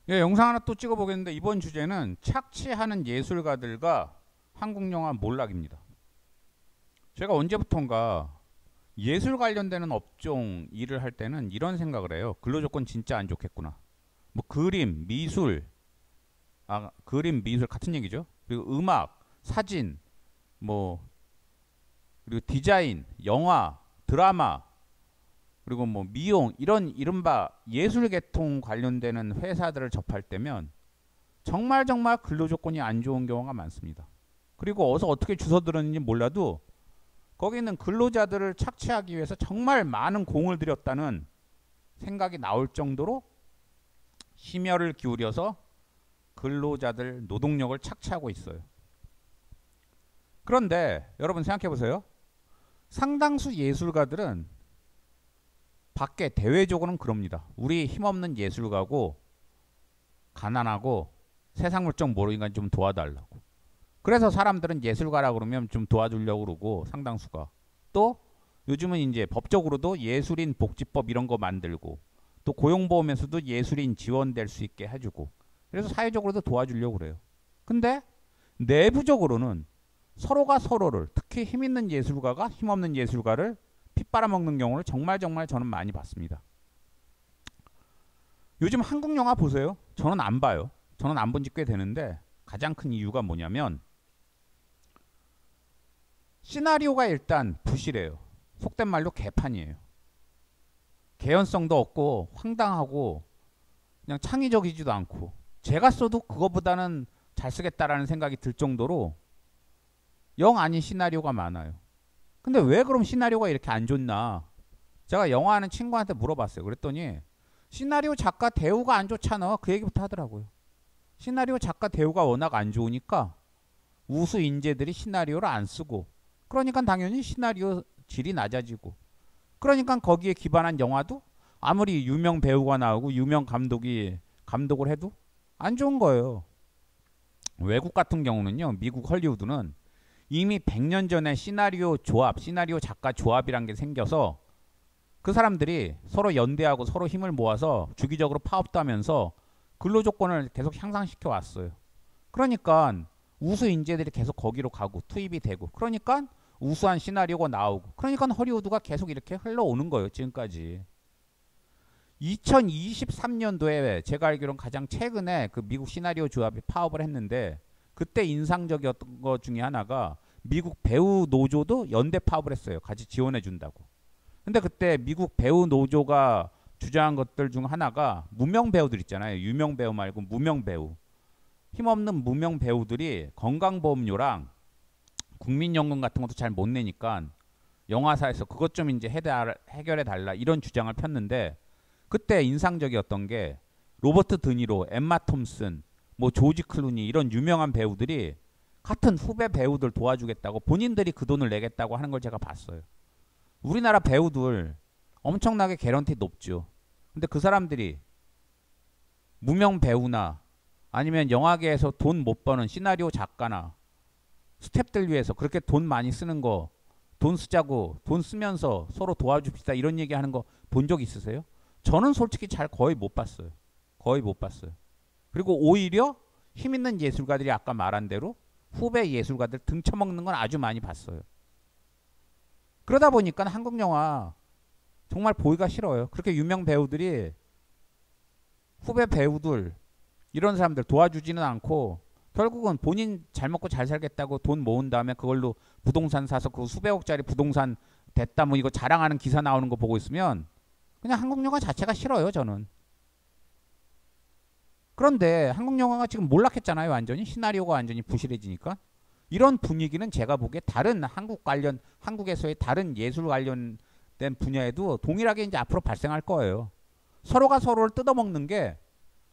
예, 영상 하나 또 찍어보겠는데 이번 주제는 착취하는 예술가들과 한국 영화 몰락입니다. 제가 언제부턴가 예술 관련되는 업종 일을 할 때는 이런 생각을 해요. 근로조건 진짜 안 좋겠구나. 뭐 그림, 미술 같은 얘기죠. 그리고 음악, 사진, 뭐 그리고 디자인, 영화, 드라마, 그리고 뭐 미용 이런 이른바 예술 계통 관련되는 회사들을 접할 때면 정말 정말 근로 조건이 안 좋은 경우가 많습니다. 그리고 어서 어떻게 주워 들었는지 몰라도 거기는 근로자들을 착취하기 위해서 정말 많은 공을 들였다는 생각이 나올 정도로 심혈을 기울여서 근로자들 노동력을 착취하고 있어요. 그런데 여러분 생각해 보세요. 상당수 예술가들은 밖에 대외적으로는 그럽니다. 우리 힘없는 예술가고 가난하고 세상 물정 모르니까 좀 도와달라고. 그래서 사람들은 예술가라 그러면 좀 도와주려고 그러고 상당수가. 또 요즘은 이제 법적으로도 예술인 복지법 이런 거 만들고 또 고용보험에서도 예술인 지원될 수 있게 해주고 그래서 사회적으로도 도와주려고 그래요. 근데 내부적으로는 서로가 서로를 특히 힘있는 예술가가 힘없는 예술가를 핏빨아먹는 경우를 정말 정말 저는 많이 봤습니다. 요즘 한국 영화 보세요. 저는 안 봐요. 저는 안 본 지 꽤 되는데 가장 큰 이유가 뭐냐면 시나리오가 일단 부실해요. 속된 말로 개판이에요. 개연성도 없고 황당하고 그냥 창의적이지도 않고 제가 써도 그거보다는 잘 쓰겠다라는 생각이 들 정도로 영 아닌 시나리오가 많아요. 근데 왜 그럼 시나리오가 이렇게 안 좋나? 제가 영화하는 친구한테 물어봤어요. 그랬더니 시나리오 작가 대우가 안 좋잖아. 그 얘기부터 하더라고요. 시나리오 작가 대우가 워낙 안 좋으니까 우수 인재들이 시나리오를 안 쓰고 그러니까 당연히 시나리오 질이 낮아지고 그러니까 거기에 기반한 영화도 아무리 유명 배우가 나오고 유명 감독이 감독을 해도 안 좋은 거예요. 외국 같은 경우는요. 미국 헐리우드는 이미 100년 전에 시나리오 조합, 시나리오 작가 조합이란 게 생겨서 그 사람들이 서로 연대하고 서로 힘을 모아서 주기적으로 파업도 하면서 근로 조건을 계속 향상시켜 왔어요. 그러니까 우수 인재들이 계속 거기로 가고 투입이 되고 그러니까 우수한 시나리오가 나오고 그러니까 헐리우드가 계속 이렇게 흘러오는 거예요. 지금까지. 2023년도에 제가 알기로는 가장 최근에 그 미국 시나리오 조합이 파업을 했는데 그때 인상적이었던 것 중에 하나가 미국 배우 노조도 연대 파업을 했어요. 같이 지원해 준다고. 근데 그때 미국 배우 노조가 주장한 것들 중 하나가 무명 배우들 있잖아요. 유명 배우 말고 무명 배우. 힘없는 무명 배우들이 건강보험료랑 국민연금 같은 것도 잘 못 내니까 영화사에서 그것 좀 이제 해결해 달라 이런 주장을 폈는데 그때 인상적이었던 게 로버트 드니로, 엠마 톰슨, 뭐 조지 클루니 이런 유명한 배우들이 같은 후배 배우들 도와주겠다고 본인들이 그 돈을 내겠다고 하는 걸 제가 봤어요. 우리나라 배우들 엄청나게 개런티 높죠. 근데 그 사람들이 무명 배우나 아니면 영화계에서 돈 못 버는 시나리오 작가나 스탭들 위해서 그렇게 돈 많이 쓰는 거 돈 쓰자고 돈 쓰면서 서로 도와줍시다 이런 얘기 하는 거 본 적 있으세요? 저는 솔직히 잘 거의 못 봤어요. 거의 못 봤어요. 그리고 오히려 힘 있는 예술가들이 아까 말한 대로 후배 예술가들 등쳐먹는 건 아주 많이 봤어요. 그러다 보니까 한국 영화 정말 보기가 싫어요. 그렇게 유명 배우들이 후배 배우들 이런 사람들 도와주지는 않고 결국은 본인 잘 먹고 잘 살겠다고 돈 모은 다음에 그걸로 부동산 사서 그 수백억짜리 부동산 됐다 뭐 이거 자랑하는 기사 나오는 거 보고 있으면 그냥 한국 영화 자체가 싫어요 저는. 그런데 한국 영화가 지금 몰락했잖아요. 완전히 시나리오가 완전히 부실해지니까 이런 분위기는 제가 보기에 다른 한국에서의 다른 예술 관련된 분야에도 동일하게 이제 앞으로 발생할 거예요. 서로가 서로를 뜯어먹는 게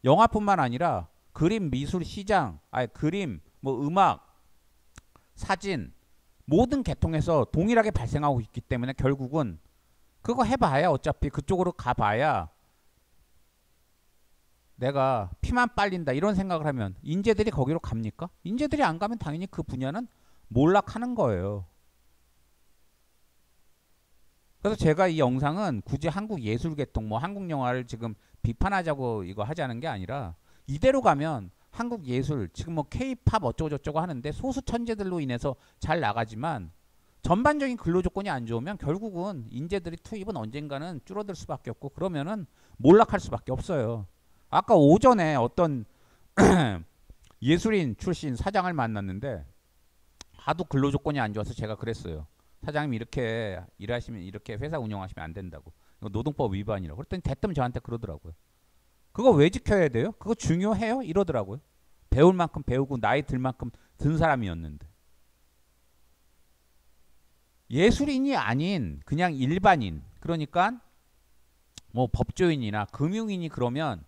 영화뿐만 아니라 그림, 미술, 시장, 그림, 뭐 음악, 사진 모든 계통에서 동일하게 발생하고 있기 때문에 결국은 그거 해봐야 어차피 그쪽으로 가봐야 내가 피만 빨린다 이런 생각을 하면 인재들이 거기로 갑니까? 인재들이 안 가면 당연히 그 분야는 몰락하는 거예요. 그래서 제가 이 영상은 굳이 한국 예술계통 뭐 한국 영화를 지금 비판하자고 이거 하자는 게 아니라 이대로 가면 한국 예술 지금 뭐 K-팝 어쩌고 저쩌고 하는데 소수 천재들로 인해서 잘 나가지만 전반적인 근로 조건이 안 좋으면 결국은 인재들이 투입은 언젠가는 줄어들 수밖에 없고 그러면은 몰락할 수밖에 없어요. 아까 오전에 어떤 예술인 출신 사장을 만났는데 하도 근로 조건이 안 좋아서 제가 그랬어요. 사장님 이렇게 일하시면 이렇게 회사 운영하시면 안 된다고. 이거 노동법 위반이라고. 그랬더니 대뜸 저한테 그러더라고요. 그거 왜 지켜야 돼요? 그거 중요해요? 이러더라고요. 배울 만큼 배우고 나이 들 만큼 든 사람이었는데. 예술인이 아닌 그냥 일반인 그러니까 뭐 법조인이나 금융인이 그러면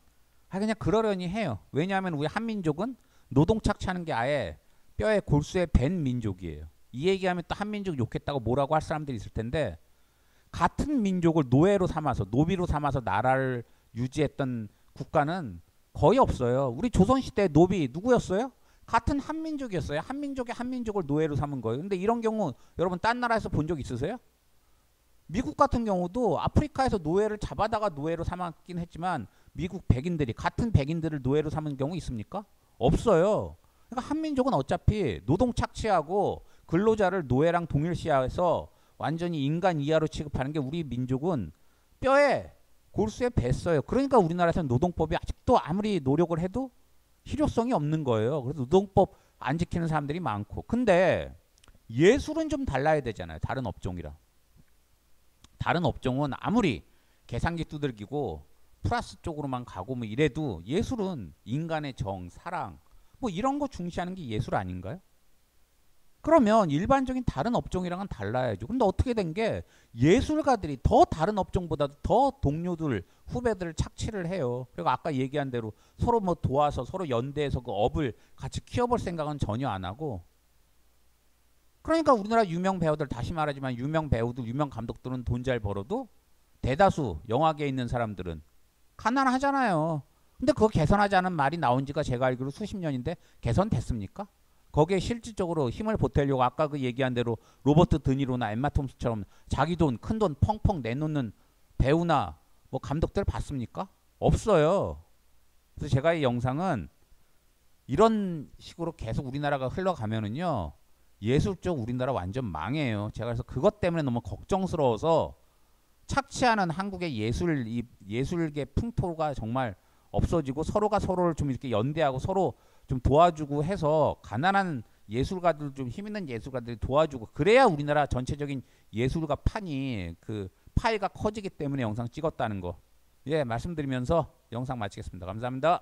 그냥 그러려니 해요. 왜냐하면 우리 한민족은 노동 착취하는 게 아예 뼈에 골수에 밴 민족이에요. 이 얘기하면 또 한민족 욕했다고 뭐라고 할 사람들이 있을 텐데 같은 민족을 노예로 삼아서 노비로 삼아서 나라를 유지했던 국가는 거의 없어요. 우리 조선시대 노비 누구였어요? 같은 한민족이었어요. 한민족이 한민족을 노예로 삼은 거예요. 근데 이런 경우 여러분 딴 나라에서 본 적 있으세요? 미국 같은 경우도 아프리카에서 노예를 잡아다가 노예로 삼았긴 했지만 미국 백인들이 같은 백인들을 노예로 삼은 경우 있습니까? 없어요. 그러니까 한민족은 어차피 노동 착취하고 근로자를 노예랑 동일시해서 완전히 인간 이하로 취급하는 게 우리 민족은 뼈에 골수에 뱄어요. 그러니까 우리나라에서는 노동법이 아직도 아무리 노력을 해도 실효성이 없는 거예요. 그래서 노동법 안 지키는 사람들이 많고. 근데 예술은 좀 달라야 되잖아요. 다른 업종이랑. 다른 업종은 아무리 계산기 두들기고 플러스 쪽으로만 가고 뭐 이래도 예술은 인간의 정, 사랑 뭐 이런 거 중시하는 게 예술 아닌가요? 그러면 일반적인 다른 업종이랑은 달라야죠. 근데 어떻게 된 게 예술가들이 더 다른 업종보다도 더 동료들, 후배들을 착취를 해요. 그리고 아까 얘기한 대로 서로 뭐 도와서 서로 연대해서 그 업을 같이 키워볼 생각은 전혀 안 하고 그러니까 우리나라 유명 배우들 다시 말하지만 유명 배우들, 유명 감독들은 돈 잘 벌어도 대다수 영화계에 있는 사람들은 가난하잖아요. 근데 그거 개선하자는 말이 나온 지가 제가 알기로 수십 년인데 개선됐습니까? 거기에 실질적으로 힘을 보태려고 아까 그 얘기한 대로 로버트 드니로나 엠마 톰스처럼 자기 돈, 큰 돈 펑펑 내놓는 배우나 뭐 감독들 봤습니까? 없어요. 그래서 제가 이 영상은 이런 식으로 계속 우리나라가 흘러가면은요. 예술 쪽 우리나라 완전 망해요. 제가 그래서 그것 때문에 너무 걱정스러워서 착취하는 한국의 예술계 풍토가 정말 없어지고 서로가 서로를 좀 이렇게 연대하고 서로 좀 도와주고 해서 가난한 예술가들 좀 힘 있는 예술가들이 도와주고 그래야 우리나라 전체적인 예술가 판이 그 파이가 커지기 때문에 영상 찍었다는 거 예 말씀드리면서 영상 마치겠습니다. 감사합니다.